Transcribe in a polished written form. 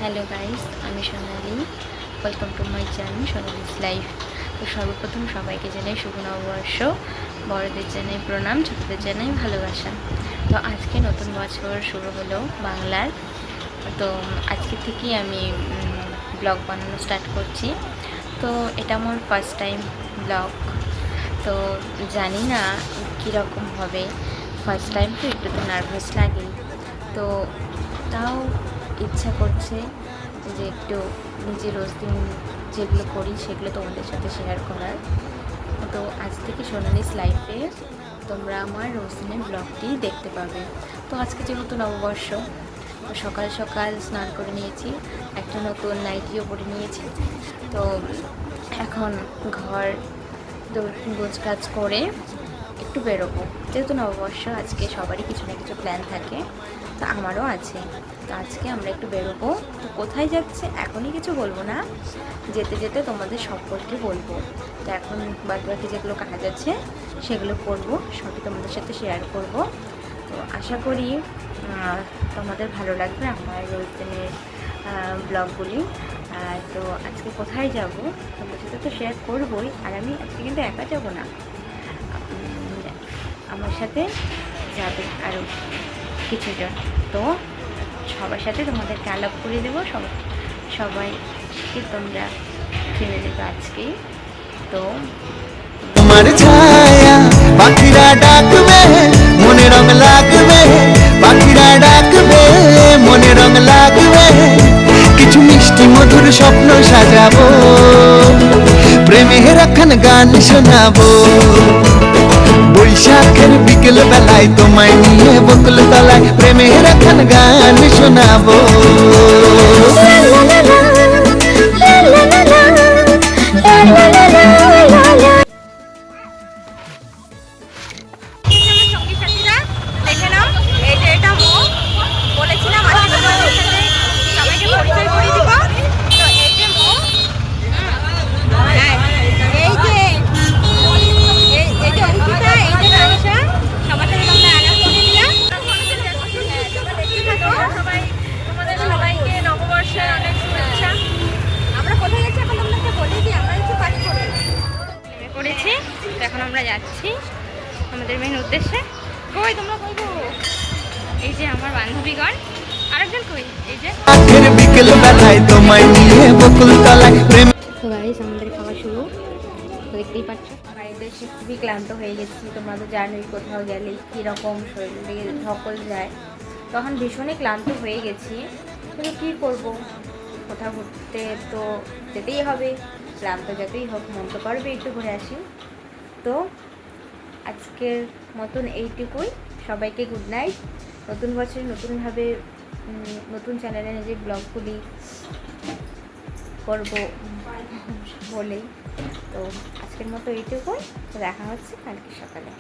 Hello guys, আমি Sonali. Welcome to my channel Sonali's life. তো সর্বপ্রথম সবাইকে জানাই শুভ নববর্ষ। বড়দের জানাই প্রণাম, ছোটদের জানাই ভালোবাসা। তো আজকে নতুন বছর শুরু হলো বাংলার। তো আজকে থেকেই আমি ব্লগ বানানো স্টার্ট করছি। তো এটা আমার ফার্স্ট টাইম ব্লগ। তো জানি না কীরকম হবে। ফার্স্ট টাইম তো একটু তো নার্ভাস লাগেই। তো তাও ইচ্ছা করছে যে একটু নিজের রোজ দিন যেগুলো করি সেগুলো তোমাদের সাথে শেয়ার করার। তো আজ থেকে সোনালিস লাইফে তোমরা আমার রোজ দিনের ব্লগটি দেখতে পাবে। তো আজকে যেহেতু নববর্ষ, তো সকাল সকাল স্নান করে নিয়েছি, একটা নতুন নাইটিও পরে নিয়েছি। তো এখন ঘর গোছ কাজ করে একটু বেরোবো। যেহেতু নববর্ষ, আজকে সবারই কিছু না কিছু প্ল্যান থাকে, তো আমারও আছে। তো আজকে আমরা একটু বেরোবো। তো কোথায় যাচ্ছে এখনই কিছু বলবো না, যেতে যেতে তোমাদের সকলকে বলবো। তো এখন বাদ বাকি যেগুলো কাজ আছে সেগুলো করবো, সবই তোমাদের সাথে শেয়ার করব। তো আশা করি তোমাদের ভালো লাগবে আমার রোজ দিনের ব্লগগুলি। তো আজকে কোথায় যাব তোমাদের সাথে তো শেয়ার করবোই। আর আমি আজকে কিন্তু একা যাব না, আমার সাথে যাবে আরও কিছুজন। তো সবার সাথে তোমাদেরকে আলাপ করে দেবো, সবাইকে তোমরা চিনে নেবে আজকেই। তো তোমার ছায়া পাখিরা ডাকবে, মনে রং লাগবে, পাখিরা ডাকবে, মনে রং লাগবে, কিছু মিষ্টি মধুর স্বপ্ন সাজাবো, প্রেমের একখান গান শোনাবো। বৈশাখের বিকেল বেলায় তোমায় নিয়ে বকুল তলায় প্রেমের একখান গান শোনাবো। তো এখন আমরা যাচ্ছি আমাদের মেন উদ্দেশ্যে। কই তোমরা কই গো? এই যে আমার বান্ধবীগণ। আরেকজন কই? এই যে বিকেল বেলায় তোমায় নিয়ে বকুল তলায় প্রেম। তো গাইস, আমাদের খাওয়া শুরু। তো দেখতেই পাচ্ছ, বাড়িতে এসে খুবই ক্লান্ত হয়ে গেছি। তোমরা তো জানোই কোথাও গেলে কীরকম শরীরে ধকল যায়, তখন ভীষণই ক্লান্ত হয়ে গেছি। কিন্তু কী করব, কোথাও ঘুরতে তো যেতেই হবে। ক্লান্ত যতই হোক, মন তো করবে একটু ঘুরে আসি। তো আজকের মতন এইটুকুই। সবাইকে গুড নাইট। নতুন বছরে নতুনভাবে নতুন চ্যানেলে নিজের ব্লগগুলি করব বলেই। তো আজকের মতো এইটুকুই। তো দেখা হচ্ছে কালকে সকালে।